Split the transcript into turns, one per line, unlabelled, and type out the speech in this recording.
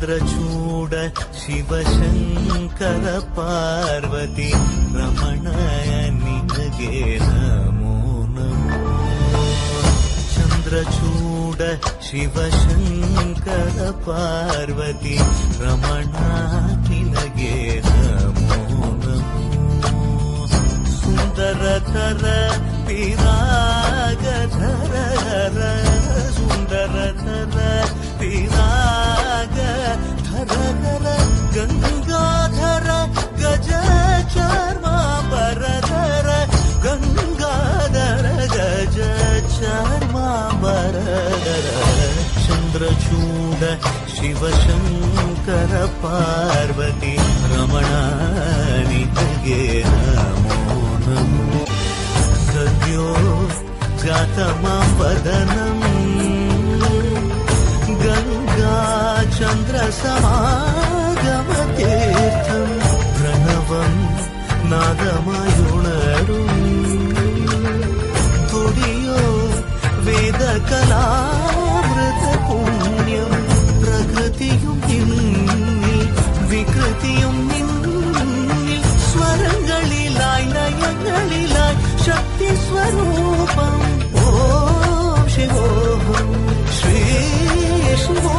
ಚಂದ್ರಚೂಡ ಶಿವಶಂಕರ ಪಾರ್ವತಿ ರಮಣ ನಿನಗೆ ನಮೋ ನಮೋ. ಚಂದ್ರಚೂಡ ಶಿವಶಂಕರ ಪಾರ್ವತಿ ರಮಣ ನಿನಗೆ ನಮೋ ನಮೋ. ಸುಂದರಧರ ಪಿರಾಗಧರ ಸುಂದರಧರ ಪಿರಾಗಧರ ಗಂಗಾಧರ ಗಜ ಚರ್ಮಾಂಬರಧರ ಗಂಗಾಧರ ಗಜ ಚರ್ಮಾಂಬರಧರ. ಚಂದ್ರಚೂಡ ಶಿವಶಂಕರ ಪಾರ್ವತಿ ರಮಣ ನಿನಗೆ ನಮೋ ನಮೋ. ಸದ್ಯೋ ಜಾತಮಾಂ ವದನಂ ಗಂಗಾ ಚಂದ್ರ ಸಮಾಗಮತೀರ್ಥಂ ಪ್ರಣವಂ നാദമായുണരും തുടിയോ വേദകലാമൃത പുണ്യം. പ്രകൃതിയും നിന്നിൽ വികൃതിയും നിന്നിൽ സ്വരങ്ങളിലായി ലയങ്ങളിലായി ശക്തി സ്വരൂപം. ഓം ശിവോഹം ശ്രീ ശിവോ